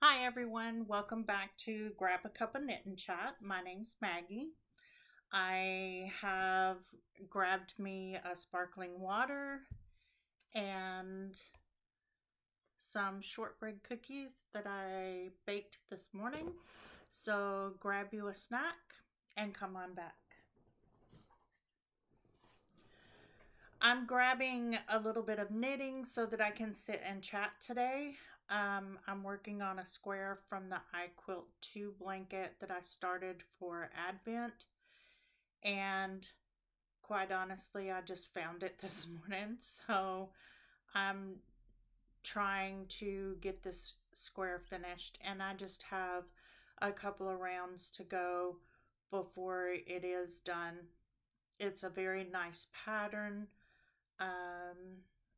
Hi everyone, welcome back to Grab a Cup of Knit and Chat. My name's Maggie. I have grabbed me a sparkling water and some shortbread cookies that I baked this morning. So grab you a snack and come on back. I'm grabbing a little bit of knitting so that I can sit and chat today. I'm working on a square from the quilt 2 blanket that I started for Advent, and quite honestly, I just found it this morning, so I'm trying to get this square finished, and I just have a couple of rounds to go before it is done. It's a very nice pattern.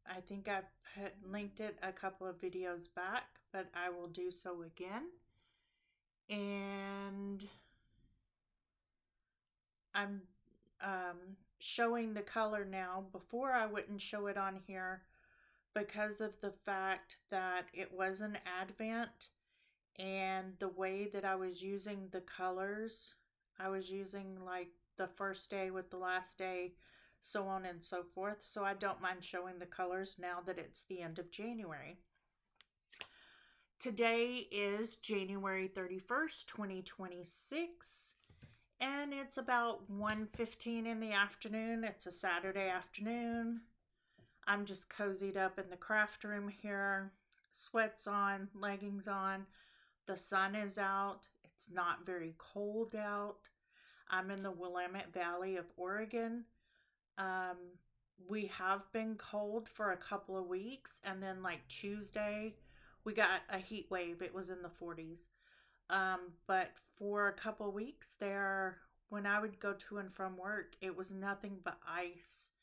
I think I linked it a couple of videos back, but I will do so again. And I'm showing the color now. Before I wouldn't show it on here because of the fact that it was an Advent, and the way that I was using the colors, I was using like the first day with the last day, so on and so forth. So I don't mind showing the colors now that it's the end of January. Today is January 31st, 2026, and it's about 1:15 in the afternoon. It's a Saturday afternoon. I'm just cozied up in the craft room here, sweats on, leggings on. The sun is out. It's not very cold out. I'm in the Willamette Valley of Oregon. Um, we have been cold for a couple of weeks, and then like Tuesday, we got a heat wave. It was in the 40s. But for a couple of weeks there, when I would go to and from work, it was nothing but ice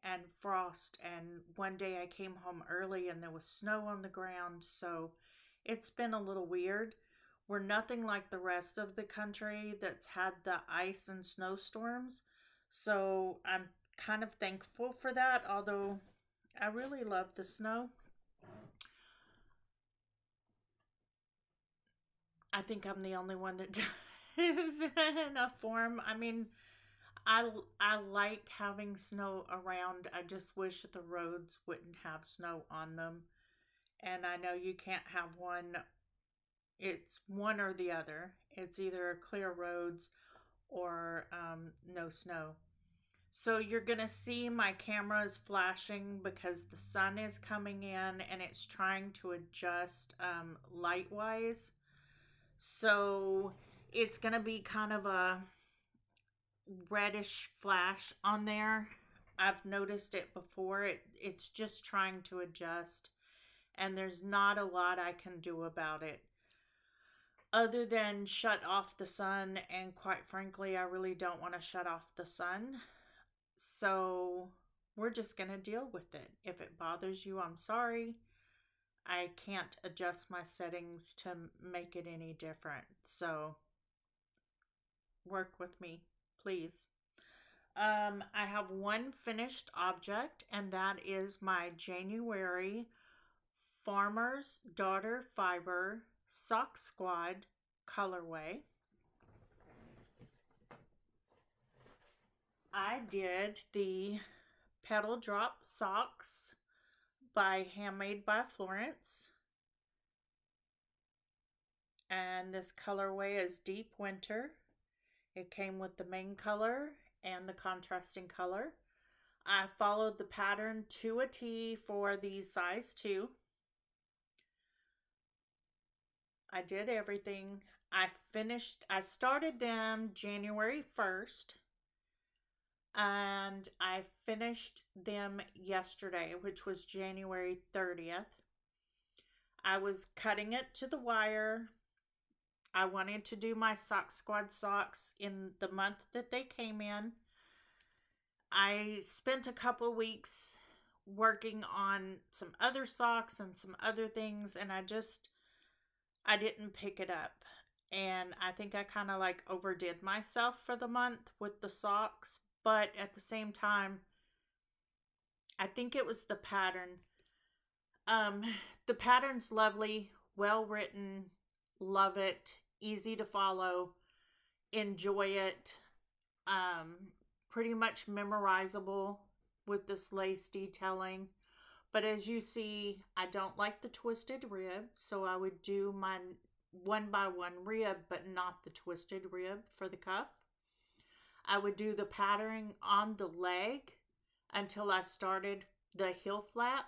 and frost. And one day I came home early and there was snow on the ground. So it's been a little weird. We're nothing like the rest of the country that's had the ice and snowstorms. So I'm kind of thankful for that, although I really love the snow. I think I'm the only one that does in a form. I mean, I I like having snow around. I just wish the roads wouldn't have snow on them. And I know you can't have one. It's one or the other. It's either clear roads or no snow. So you're going to see my camera is flashing because the sun is coming in and it's trying to adjust light wise. So it's going to be kind of a reddish flash on there. I've noticed it before. It's just trying to adjust, and there's not a lot I can do about it other than shut off the sun, and quite frankly, I really don't want to shut off the sun. So we're just going to deal with it. If it bothers you, I'm sorry. I can't adjust my settings to make it any different. So work with me, please. I have one finished object, and that is my January Farmer's Daughter Fiber Sock Squad colorway. I did the Petal Drop socks by Handmade by Florence. And this colorway is Deep Winter. It came with the main color and the contrasting color. I followed the pattern to a T for the size 2. I did everything. I started them January 1st, and I finished them yesterday, which was January 30th. I was cutting it to the wire. I wanted to do my Sock Squad socks in the month that they came in. I spent a couple weeks working on some other socks and some other things, and I didn't pick it up. And I think I kind of like overdid myself for the month with the socks, but at the same time, I think it was the pattern. Um, the pattern's lovely, well written. Love it. Easy to follow. Enjoy it. Um, Pretty much memorizable with this lace detailing. But as you see, I don't like the twisted rib, so I would do my one by one rib, but not the twisted rib for the cuff. I would do the patterning on the leg until I started the heel flap,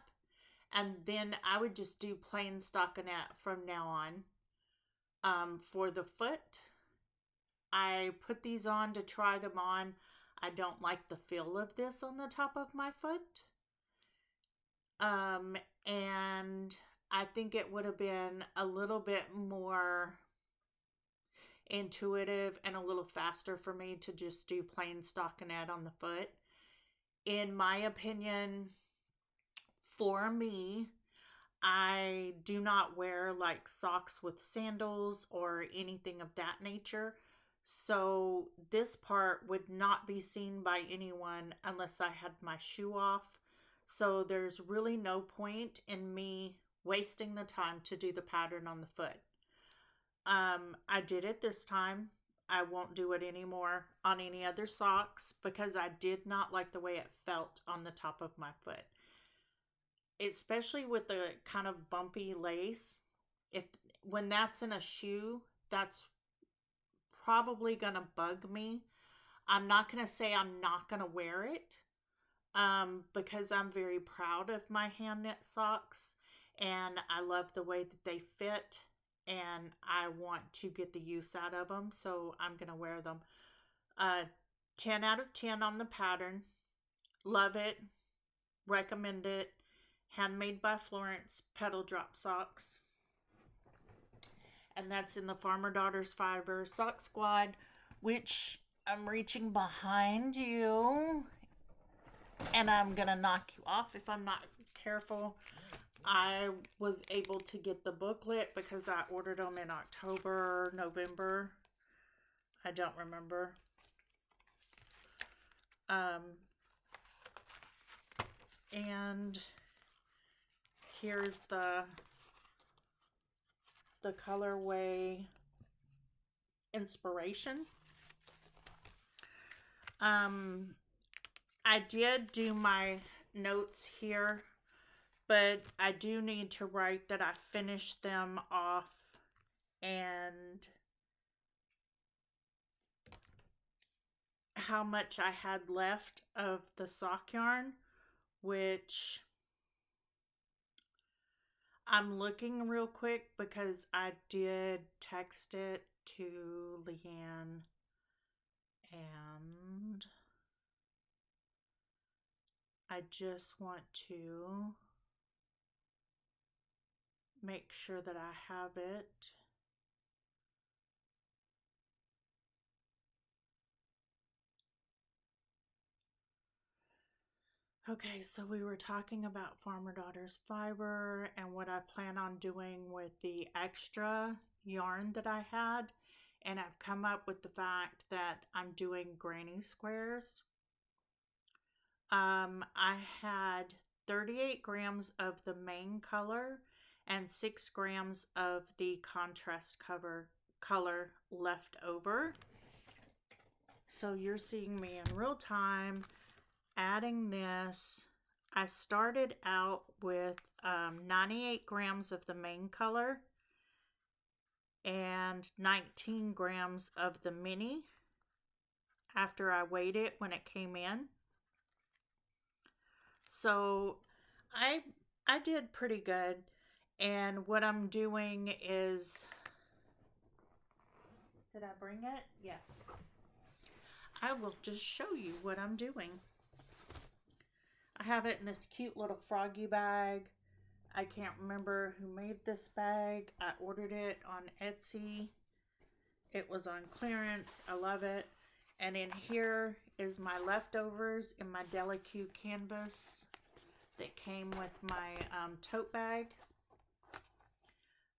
and then I would just do plain stockinette from now on. For the foot, I put these on to try them on. I don't like the feel of this on the top of my foot. And I think it would have been a little bit more intuitive and a little faster for me to just do plain stockinette on the foot. In my opinion, for me, I do not wear like socks with sandals or anything of that nature. So this part would not be seen by anyone unless I had my shoe off. So there's really no point in me wasting the time to do the pattern on the foot. I did it this time. I won't do it anymore on any other socks because I did not like the way it felt on the top of my foot. Especially with the kind of bumpy lace. When that's in a shoe, that's probably gonna bug me. I'm not gonna say I'm not gonna wear it, because I'm very proud of my hand knit socks and I love the way that they fit and I want to get the use out of them, so I'm gonna wear them. 10 out of 10 on the pattern. Love it. Recommend it. Handmade by Florence, Petal drop socks. And that's in the Farmer Daughters Fiber Sock Squad, which I'm reaching behind you and I'm gonna knock you off if I'm not careful. I was able to get the booklet because I ordered them in October, November. I don't remember. And here's the colorway inspiration. I did do my notes here, but I do need to write that I finished them off and how much I had left of the sock yarn, which I'm looking real quick because I did text it to Leanne and I just want to make sure that I have it. Okay, so we were talking about Farmer Daughters Fiber and what I plan on doing with the extra yarn that I had. And I've come up with the fact that I'm doing granny squares. I had 38 grams of the main color and 6 grams of the contrast color left over. So you're seeing me in real time adding this. I started out with 98 grams of the main color and 19 grams of the mini after I weighed it when it came in. So I did pretty good. And what I'm doing is, did I bring it? Yes. I will just show you what I'm doing. I have it in this cute little froggy bag. I can't remember who made this bag. I ordered it on Etsy. It was on clearance. I love it. And in here is my leftovers in my Deli-Q canvas that came with my tote bag.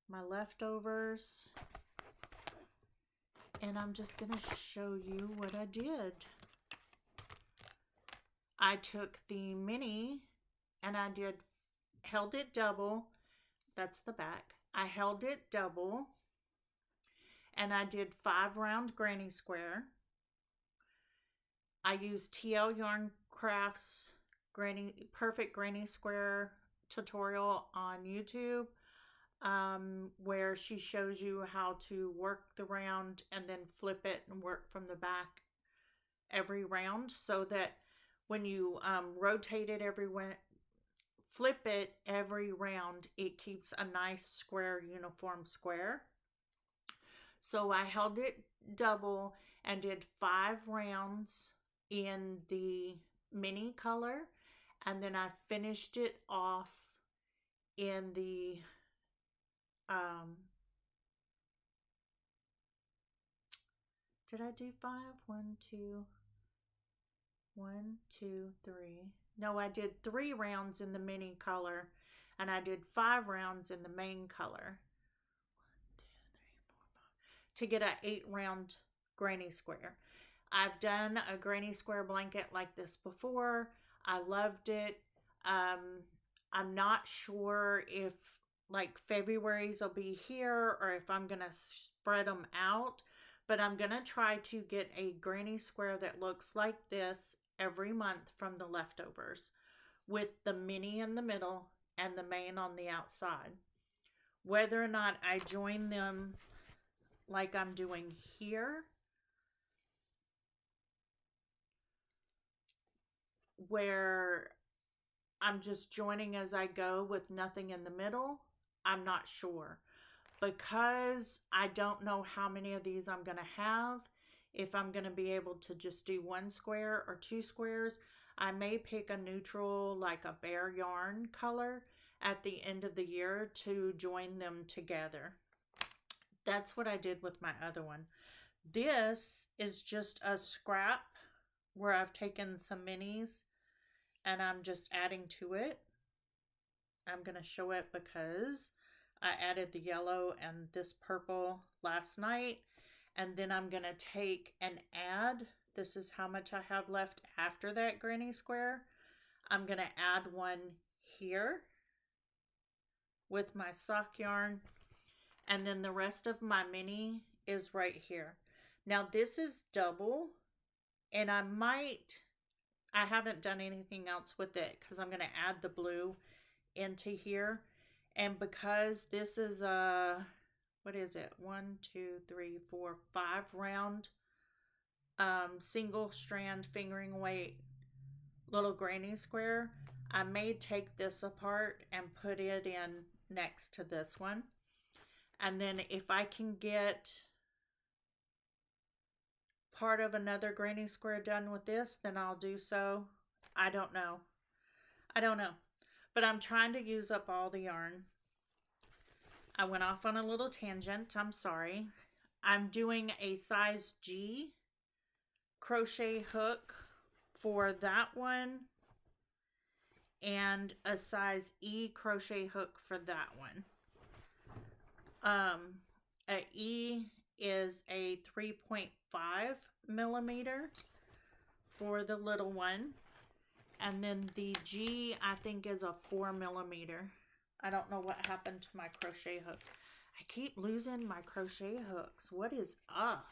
My leftovers. And I'm just going to show you what I did. I took the mini and I held it double. That's the back. I held it double and I did 5 round granny square. I used TL Yarn Crafts perfect granny square tutorial on YouTube, where she shows you how to work the round and then flip it and work from the back every round, so that when you rotate it flip it every round, it keeps a nice square, uniform square. So I held it double and did 5 rounds in the mini color, and then I finished it off in the did I do 5? 1, 2, 1, 2, 3. No, I did 3 rounds in the mini color, and I did 5 rounds in the main color. 1, 2, 3, 4, 5. To get an 8 round granny square. I've done a granny square blanket like this before. I loved it. I'm not sure if like February's will be here or if I'm going to spread them out, but I'm going to try to get a granny square that looks like this every month from the leftovers, with the mini in the middle and the main on the outside. Whether or not I join them like I'm doing here, where I'm just joining as I go with nothing in the middle, I'm not sure. Because I don't know how many of these I'm going to have, if I'm going to be able to just do 1 square or 2 squares, I may pick a neutral, like a bare yarn color at the end of the year to join them together. That's what I did with my other one. This is just a scrap where I've taken some minis and I'm just adding to it. I'm going to show it because I added the yellow and this purple last night, and then I'm going to take and add, this is how much I have left after that granny square. I'm going to add one here with my sock yarn, and then the rest of my mini is right here. Now this is double, and I haven't done anything else with it because I'm going to add the blue into here. And because this is a, what is it? 1, 2, 3, 4, 5 round single strand fingering weight little granny square, I may take this apart and put it in next to this one. And then if I can get part of another granny square done with this, then I'll do so. I don't know. But I'm trying to use up all the yarn. I went off on a little tangent. I'm sorry. I'm doing a size G crochet hook for that one, and a size E crochet hook for that one. A E is a 3.5 millimeter for the little one. And then the G, I think, is a 4 millimeter. I don't know what happened to my crochet hook. I keep losing my crochet hooks. What is up?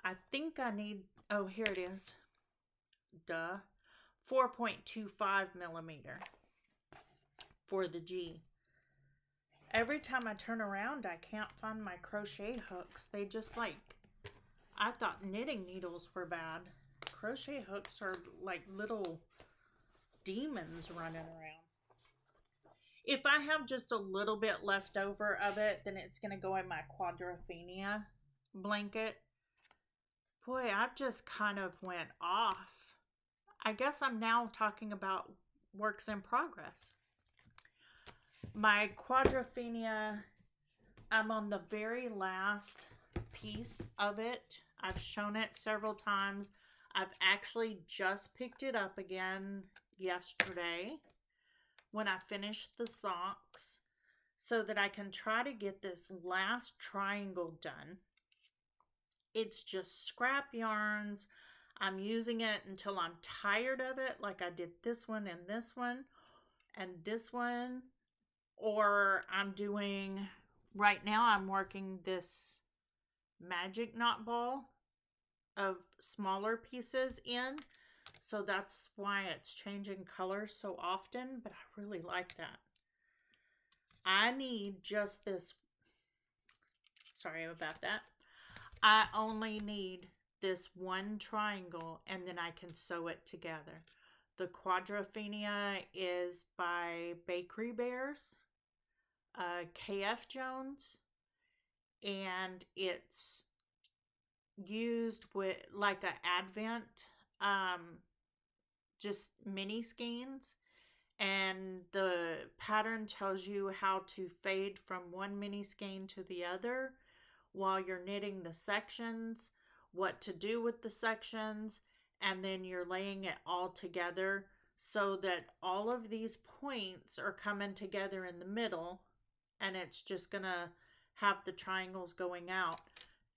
I think I need, oh, here it is. Duh. 4.25 millimeter for the G. Every time I turn around, I can't find my crochet hooks. They just like, I thought knitting needles were bad. Crochet hooks are like little demons running around. If I have just a little bit left over of it, then it's going to go in my quadrophenia blanket. Boy, I've just kind of went off. I guess I'm now talking about works in progress. My quadrophenia, I'm on the very last piece of it. I've shown it several times. I've actually just picked it up again yesterday when I finished the socks, so that I can try to get this last triangle done. It's just scrap yarns. I'm using it until I'm tired of it, like I did this one and this one and this one. Or I'm doing, right now I'm working this magic knot ball of smaller pieces in. So that's why it's changing color so often, but I really like that. I need just this. Sorry about that. I only need this one triangle and then I can sew it together. The Quadrophenia is by Bakery Bears, KF Jones, and it's used with like a advent, just mini skeins, and the pattern tells you how to fade from one mini skein to the other while you're knitting the sections, what to do with the sections, and then you're laying it all together so that all of these points are coming together in the middle, and it's just gonna have the triangles going out,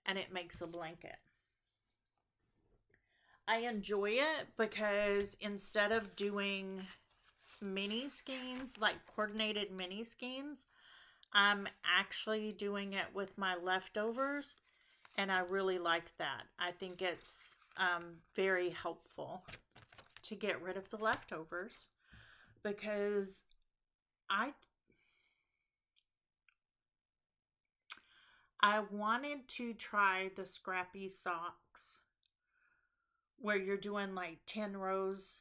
and it makes a blanket. I enjoy it because instead of doing mini skeins, like coordinated mini skeins, I'm actually doing it with my leftovers, and I really like that. I think it's very helpful to get rid of the leftovers because I wanted to try the scrappy socks where you're doing like 10 rows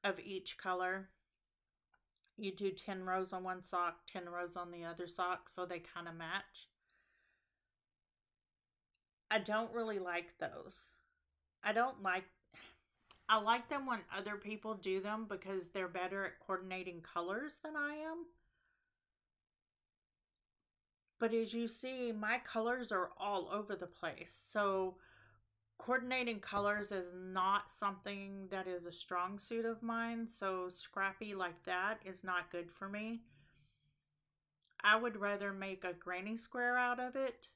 of each color. You do 10 rows on one sock, 10 rows on the other sock, so they kind of match. I don't really like those. I like them when other people do them because they're better at coordinating colors than I am. But as you see, my colors are all over the place. So coordinating colors is not something that is a strong suit of mine. So scrappy like that is not good for me. I would rather make a granny square out of it.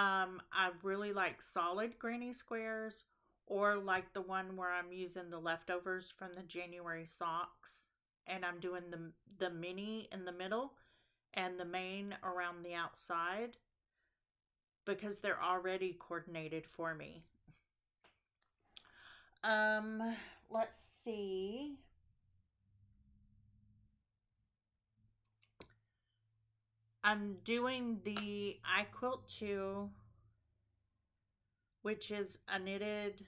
I really like solid granny squares, or like the one where I'm using the leftovers from the January socks and I'm doing the mini in the middle and the main around the outside because they're already coordinated for me. Let's see. I'm doing the quilt 2, which is a knitted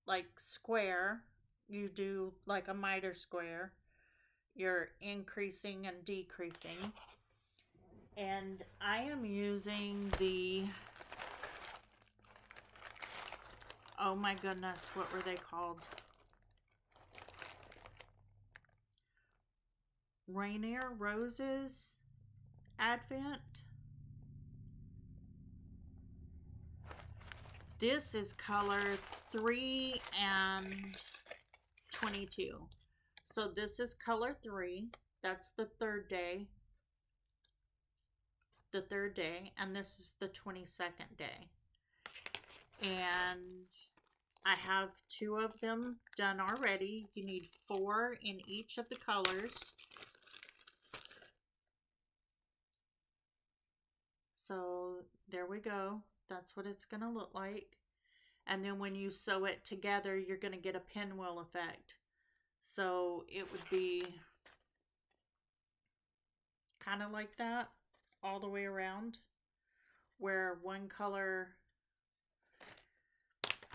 like square. You do like a miter square. You're increasing and decreasing. And I am using the, oh my goodness, what were they called? Rainier Roses Advent. This is color 3 and 22. So this is color 3. That's the third day. And this is the 22nd day. And I have 2 of them done already. You need 4 in each of the colors. So there we go. That's what it's going to look like. And then when you sew it together, you're going to get a pinwheel effect. So it would be kind of like that all the way around, where one color,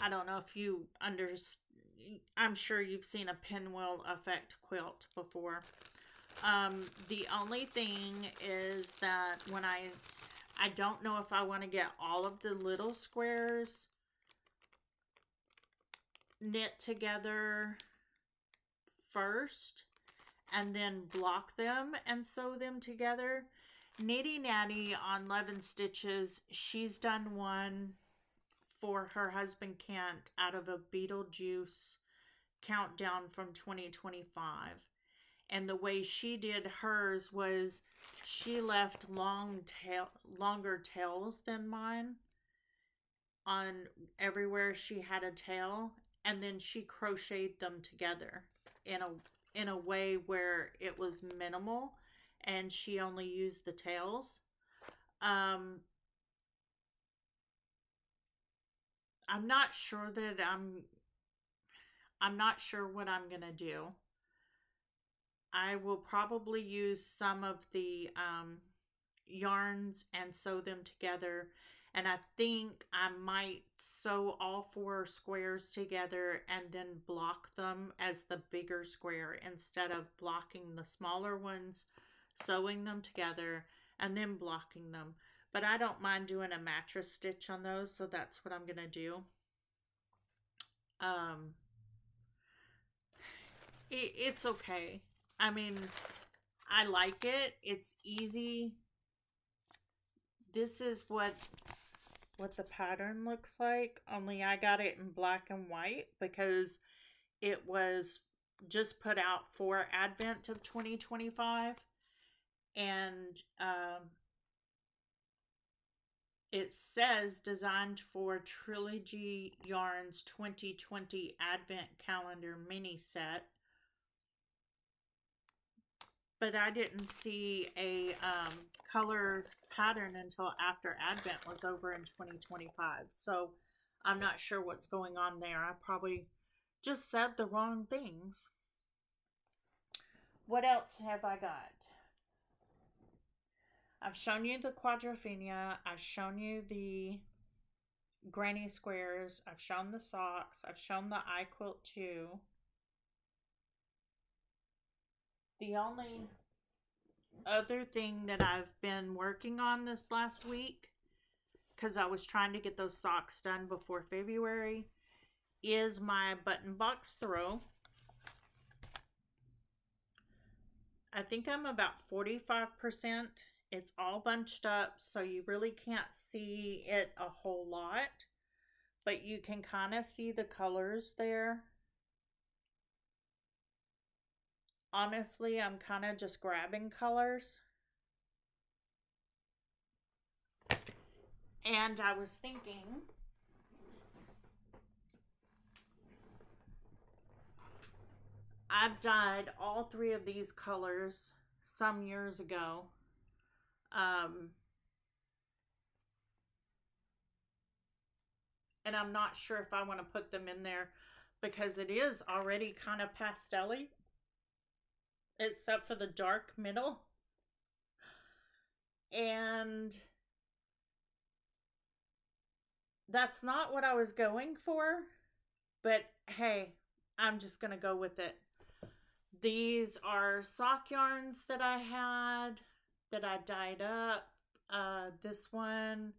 I don't know if you understand, I'm sure you've seen a pinwheel effect quilt before. The only thing is that when I don't know if I want to get all of the little squares knit together first and then block them and sew them together. Nitty Natty on 11 Stitches, she's done one for her husband Kent out of a Beetlejuice countdown from 2025. And the way she did hers was she left longer tails than mine on everywhere she had a tail, and then she crocheted them together in a way where it was minimal and she only used the tails. I'm not sure that I'm not sure what I'm gonna do. I will probably use some of the yarns and sew them together. And I think I might sew all four squares together and then block them as the bigger square instead of blocking the smaller ones, sewing them together and then blocking them. But I don't mind doing a mattress stitch on those, so that's what I'm going to do. Um, it's okay. I mean, I like it. It's easy. This is what the pattern looks like, only I got it in black and white because it was just put out for Advent of 2025. And it says designed for Trilogy Yarns 2020 Advent Calendar mini set. But I didn't see a color pattern until after Advent was over in 2025. So I'm not sure what's going on there. I probably just said the wrong things. What else have I got? I've shown you the quadrophenia. I've shown you the granny squares. I've shown the socks. I've shown the quilt too. The only other thing that I've been working on this last week, because I was trying to get those socks done before February, is my button box throw. I think I'm about 45%. It's all bunched up, so you really can't see it a whole lot, but you can kind of see the colors there. Honestly, I'm kind of just grabbing colors. And I was thinking, I've dyed all three of these colors some years ago. And I'm not sure if I want to put them in there because it is already kind of pastel-y, except for the dark middle. And that's not what I was going for, but hey, I'm just going to go with it. These are sock yarns that I had that I dyed up. This one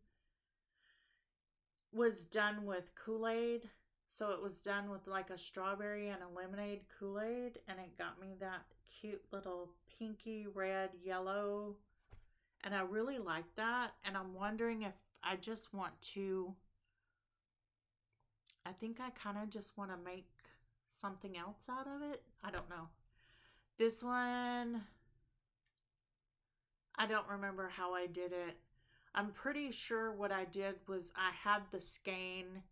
was done with Kool-Aid. So it was done with like a strawberry and a lemonade Kool-Aid. And it got me that cute little pinky red yellow. And I really like that. And I'm wondering if I just want to, I think I kind of just want to make something else out of it. I don't know. This one, I don't remember how I did it. I'm pretty sure what I did was I had the skein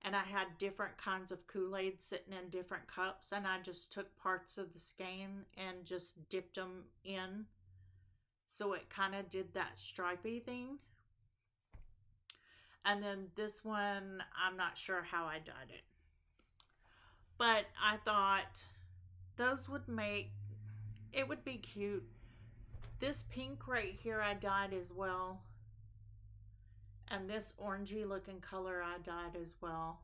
and I had different kinds of Kool-Aid sitting in different cups, and I just took parts of the skein and just dipped them in. So it kind of did that stripy thing. And then this one, I'm not sure how I dyed it. But I thought those would make, it would be cute. This pink right here I dyed as well. And this orangey looking color I dyed as well.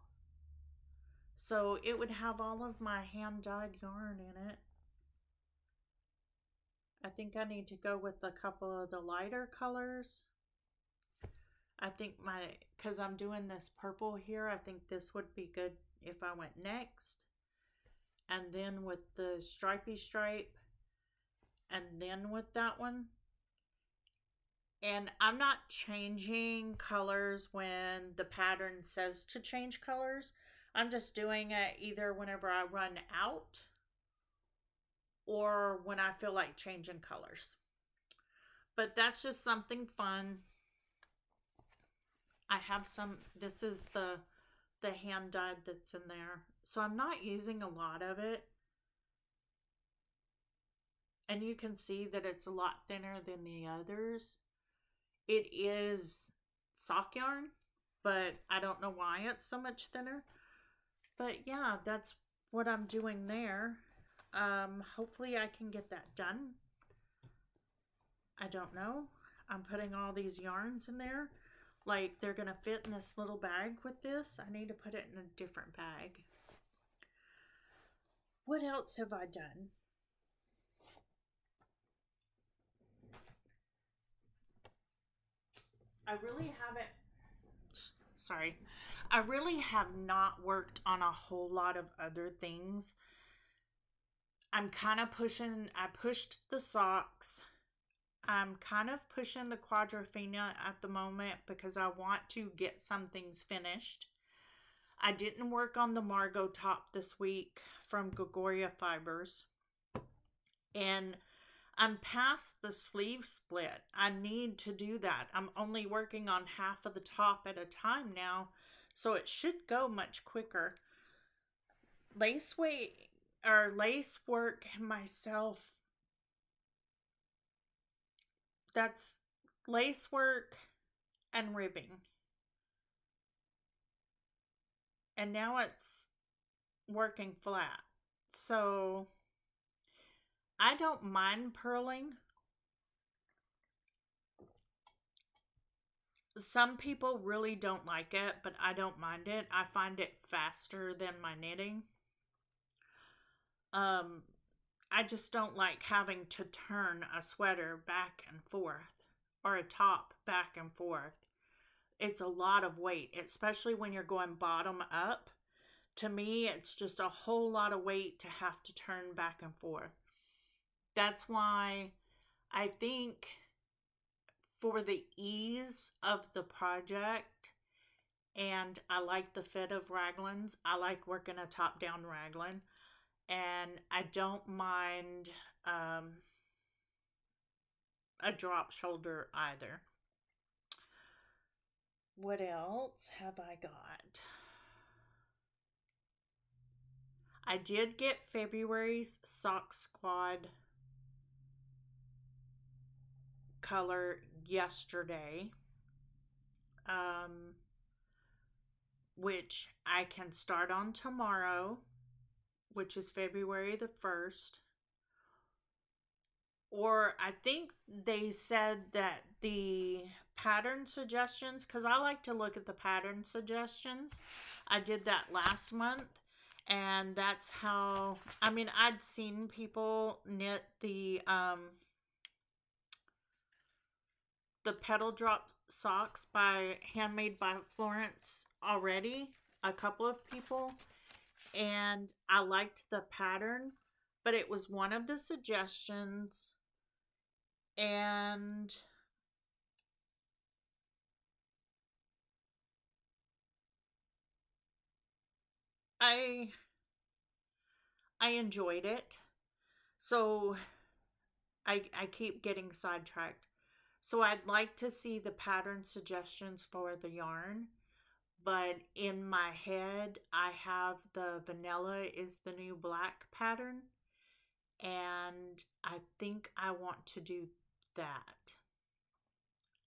So it would have all of my hand dyed yarn in it. I think I need to go with a couple of the lighter colors. I think because I'm doing this purple here, I think this would be good if I went next. And then with the stripy stripe. And then with that one. And I'm not changing colors when the pattern says to change colors. I'm just doing it either whenever I run out or when I feel like changing colors. But that's just something fun. I have some, this is the hand dyed that's in there. So I'm not using a lot of it. And you can see that it's a lot thinner than the others. It is sock yarn, but I don't know why it's so much thinner. But yeah, that's what I'm doing there. Hopefully I can get that done. I don't know. I'm putting all these yarns in there. Like they're going to fit in this little bag with this. I need to put it in a different bag. What else have I done? I really haven't, sorry, I really have not worked on a whole lot of other things. I'm kind of pushing, I pushed the socks. I'm kind of pushing the quadrophenia at the moment because I want to get some things finished. I didn't work on the Margot top this week from Gogoria Fibers. And I'm past the sleeve split. I need to do that. I'm only working on half of the top at a time now, so it should go much quicker. Lace work myself. That's lace work and ribbing. And now it's working flat. So I don't mind purling. Some people really don't like it, but I don't mind it. I find it faster than my knitting. Um, I just don't like having to turn a sweater back and forth or a top back and forth. It's a lot of weight, especially when you're going bottom up. To me, it's just a whole lot of weight to have to turn back and forth. That's why I think for the ease of the project, and I like the fit of raglans, I like working a top down raglan, and I don't mind a drop shoulder either. What else have I got? I did get February's Sock Squad color yesterday, which I can start on tomorrow, which is February the 1st. Or I think they said that the pattern suggestions, because I like to look at the pattern suggestions. I did that last month, and that's how, I mean, I'd seen people knit the Petal drop socks by Handmade by Florence already, a couple of people, and I liked the pattern, but it was one of the suggestions, and I I enjoyed it. So I keep getting sidetracked. So I'd like to see the pattern suggestions for the yarn, but in my head I have the vanilla is the new black pattern, and I think I want to do that.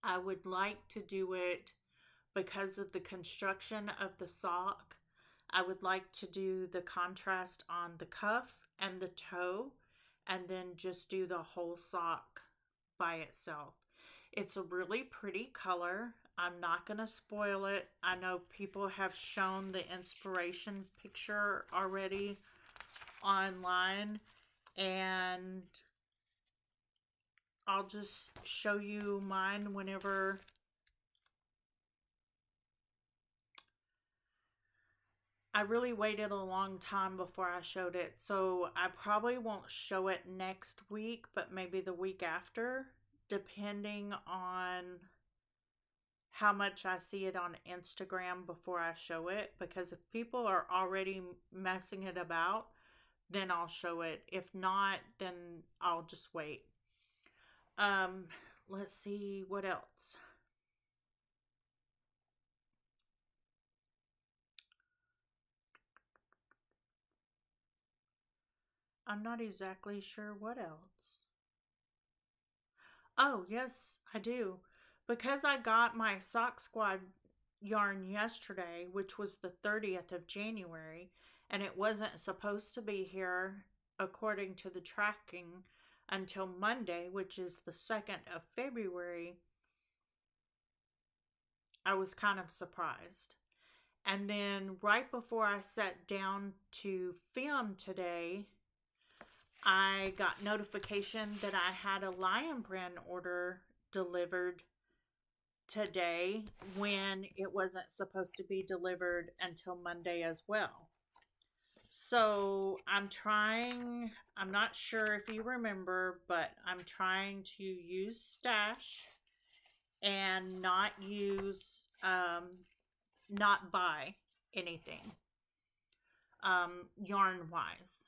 I would like to do it because of the construction of the sock. I would like to do the contrast on the cuff and the toe, and then just do the whole sock by itself. It's a really pretty color. I'm not going to spoil it. I know people have shown the inspiration picture already online, and I'll just show you mine whenever. I really waited a long time before I showed it, so I probably won't show it next week, but maybe the week after, depending on how much I see it on Instagram before I show it, because if people are already messing it about, then I'll show it. If not, then I'll just wait. Um, let's see what else. I'm not exactly sure what else. Oh, yes, I do. Because I got my Sock Squad yarn yesterday, which was the 30th of January, and it wasn't supposed to be here according to the tracking until Monday, which is the 2nd of February. I was kind of surprised. And then right before I sat down to film today, I got notification that I had a Lion Brand order delivered today when it wasn't supposed to be delivered until Monday as well. So I'm not sure if you remember, but I'm trying to use Stash and not buy anything, yarn wise.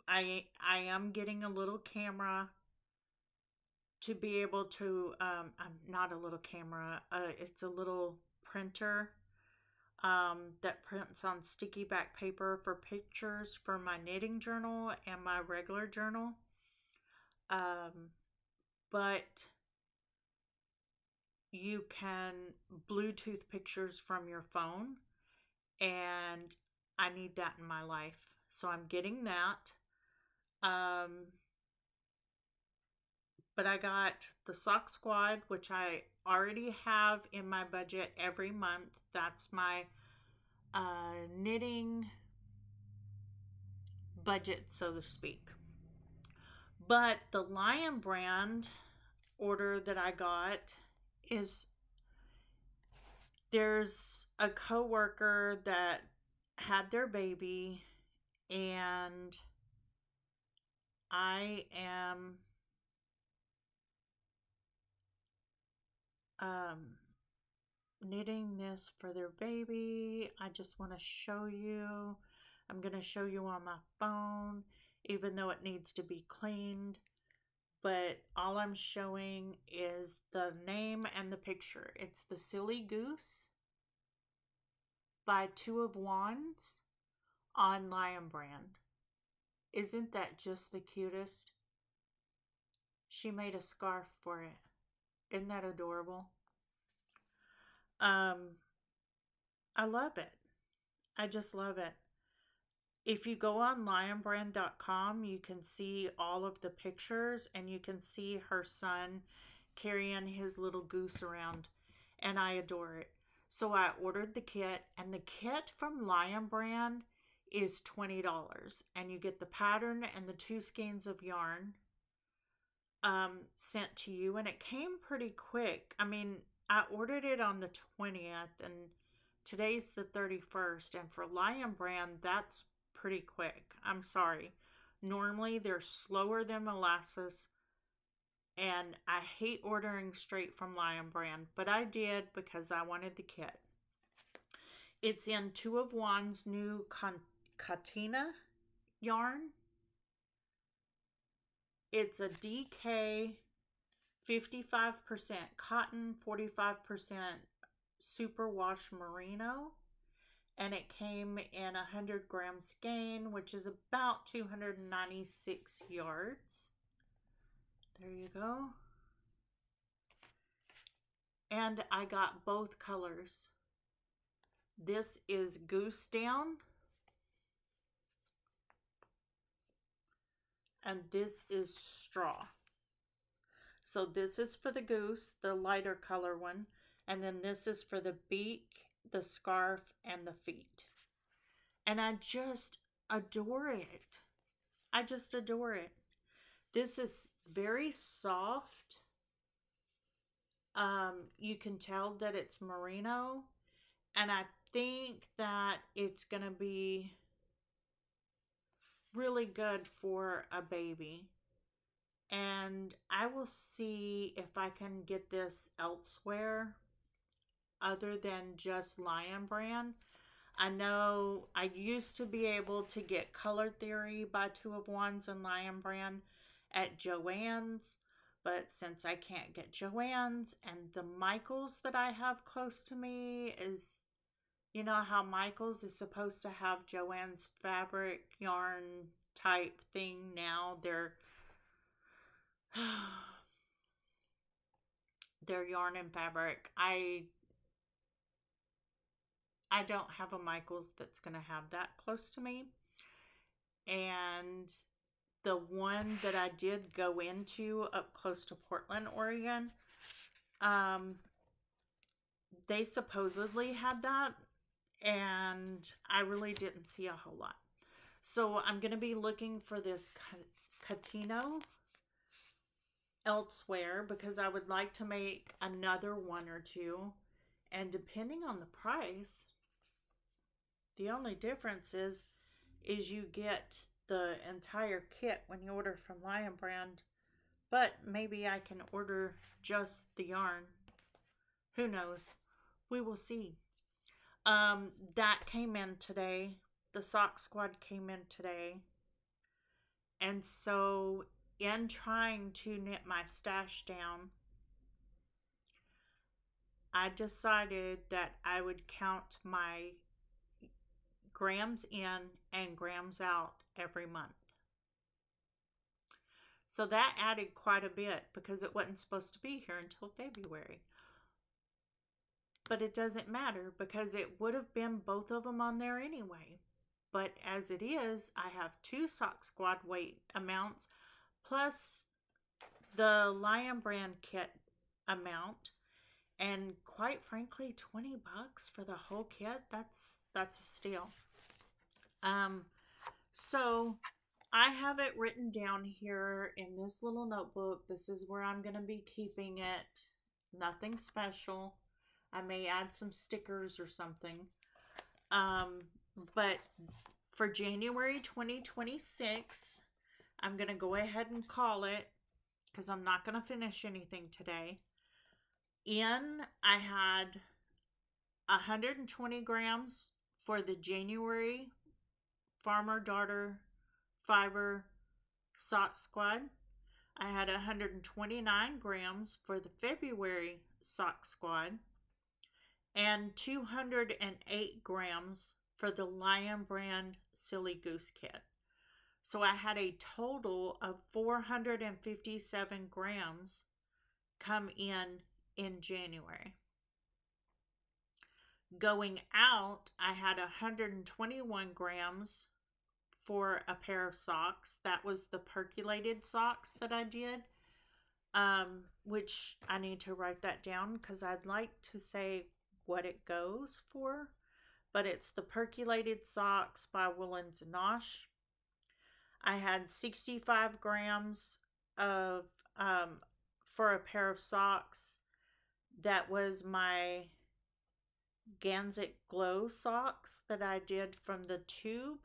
I am getting a little camera to be able to, I'm not a little camera, it's a little printer that prints on sticky back paper for pictures for my knitting journal and my regular journal. But you can Bluetooth pictures from your phone, and I need that in my life. So I'm getting that. But I got the Sock Squad, which I already have in my budget every month. That's my knitting budget, so to speak. But the Lion Brand order that I got is, there's a coworker that had their baby, and I am knitting this for their baby. I just want to show you. I'm going to show you on my phone, even though it needs to be cleaned. But all I'm showing is the name and the picture. It's the Silly Goose by Two of Wands on Lion Brand. Isn't that just the cutest? She made a scarf for it. Isn't that adorable? I love it. I just love it. If you go on lionbrand.com, you can see all of the pictures, and you can see her son carrying his little goose around, and I adore it. So I ordered the kit, and the kit from Lion Brand is $20, and you get the pattern and the 2 skeins of yarn sent to you, and it came pretty quick. I mean, I ordered it on the 20th, and today's the 31st, and for Lion Brand, that's pretty quick. I'm sorry. Normally, they're slower than molasses, and I hate ordering straight from Lion Brand, but I did because I wanted the kit. It's in Two of Wands new Katina yarn. It's a DK 55% cotton, 45% superwash merino, and it came in 100-gram skein, which is about 296 yards. There you go. And I got both colors. This is Goose Down, and this is Straw. So this is for the goose, the lighter color one, and then this is for the beak, the scarf, and the feet. And I just adore it. I just adore it. This is very soft. You can tell that it's merino, and I think that it's going to be really good for a baby. And I will see if I can get this elsewhere other than just Lion Brand. I know I used to be able to get Color Theory by Two of Wands and Lion Brand at Joann's, but since I can't get Joann's, and the Michaels that I have close to me is, you know how Michaels is supposed to have Joann's fabric yarn type thing now. Their yarn and fabric. I I don't have a Michaels that's going to have that close to me. And the one that I did go into up close to Portland, Oregon, um, they supposedly had that, and I really didn't see a whole lot. So I'm going to be looking for this Catino elsewhere because I would like to make another one or two. And depending on the price, the only difference is you get the entire kit when you order from Lion Brand. But maybe I can order just the yarn. Who knows? We will see. That came in today. The Sock Squad came in today. And so in trying to knit my stash down, I decided that I would count my grams in and grams out every month. So that added quite a bit because it wasn't supposed to be here until February. But it doesn't matter because it would have been both of them on there anyway. But as it is, I have 2 Sock Squad weight amounts plus the Lion Brand kit amount. And quite frankly, $20 for the whole kit, that's a steal. So I have it written down here in this little notebook. This is where I'm going to be keeping it. Nothing special. I may add some stickers or something. But for January 2026, I'm going to go ahead and call it because I'm not going to finish anything today. I had 120 grams for the January Farmer Daughter Fiber Sock Squad. I had 129 grams for the February Sock Squad and 208 grams for the Lion Brand Silly Goose Kit. So I had a total of 457 grams come in January. Going out, I had 121 grams for a pair of socks. That was the percolated socks that I did, which I need to write that down because I'd like to say what it goes for, but it's the percolated socks by Woolens and Nosh. I had 65 grams of for a pair of socks. That was my Ganzit Glow socks that I did from the tube,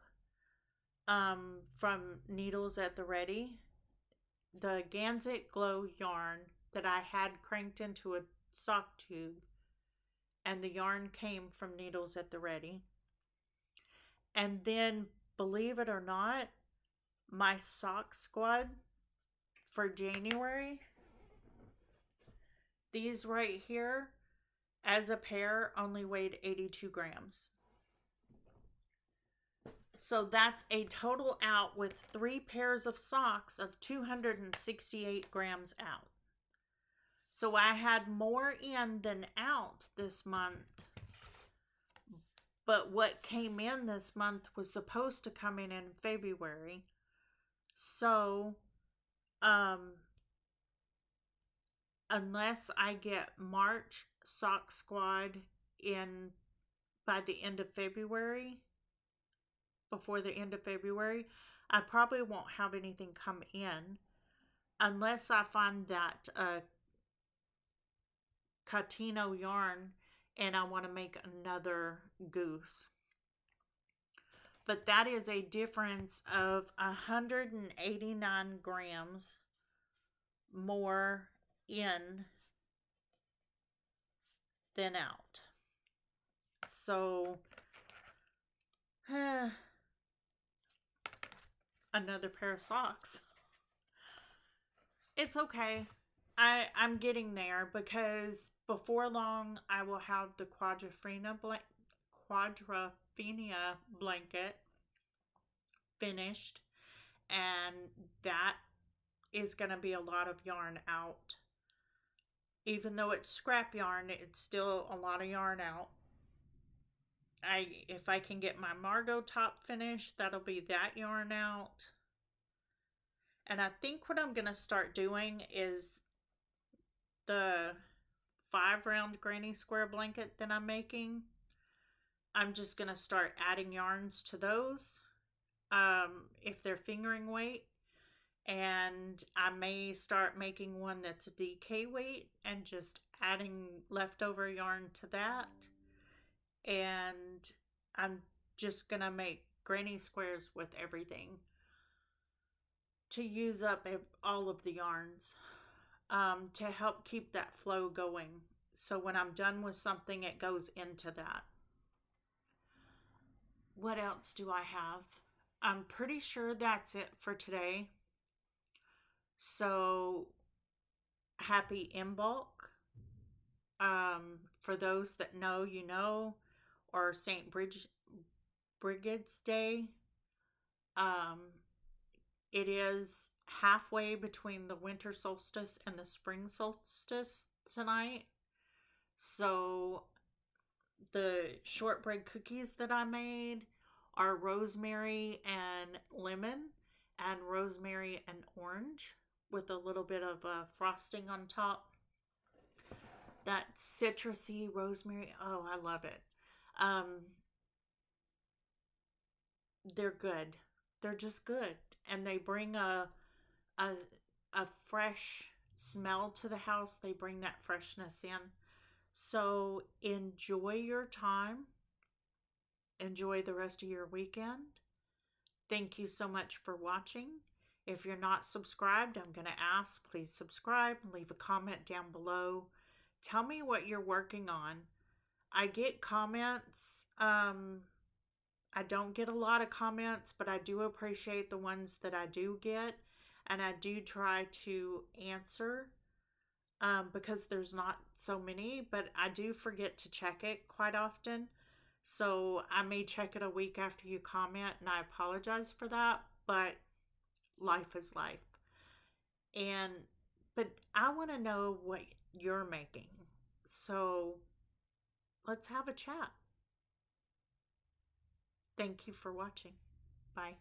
from Needles at the Ready. The Ganzit Glow yarn that I had cranked into a sock tube, and the yarn came from Needles at the Ready. And then, believe it or not, my Sock Squad for January, these right here, as a pair, only weighed 82 grams. So that's a total out with 3 pairs of socks of 268 grams out. So I had more in than out this month. But what came in this month was supposed to come in February. So, unless I get March Sock Squad in by the end of February, before the end of February, I probably won't have anything come in unless I find that Catino yarn and I want to make another goose. But that is a difference of 189 grams more in than out. So, another pair of socks. It's okay. I'm getting there because before long I will have the Quadrophenia blanket finished, and that is going to be a lot of yarn out. Even though it's scrap yarn, it's still a lot of yarn out. if I can get my Margot top finished, that'll be that yarn out. And I think what I'm going to start doing is the 5 round granny square blanket that I'm making. I'm just going to start adding yarns to those if they're fingering weight. And I may start making one that's a DK weight and just adding leftover yarn to that. And I'm just going to make granny squares with everything to use up all of the yarns to help keep that flow going. So when I'm done with something, it goes into that. What else do I have? I'm pretty sure that's it for today. So happy in bulk. For those that know, you know, or St. Brigid's Day. It is halfway between the winter solstice and the spring solstice tonight. So the shortbread cookies that I made are rosemary and lemon and rosemary and orange with a little bit of frosting on top. That citrusy rosemary, oh, I love it. They're good. They're just good, and they bring a a fresh smell to the house. They bring that freshness in. So enjoy your time. Enjoy the rest of your weekend. Thank you so much for watching. If you're not subscribed, I'm going to ask, please subscribe and leave a comment down below. Tell me what you're working on. I get comments. I don't get a lot of comments, but I do appreciate the ones that I do get. And I do try to answer because there's not so many, but I do forget to check it quite often. So I may check it a week after you comment, and I apologize for that, but life is life. But I want to know what you're making. So let's have a chat. Thank you for watching. Bye.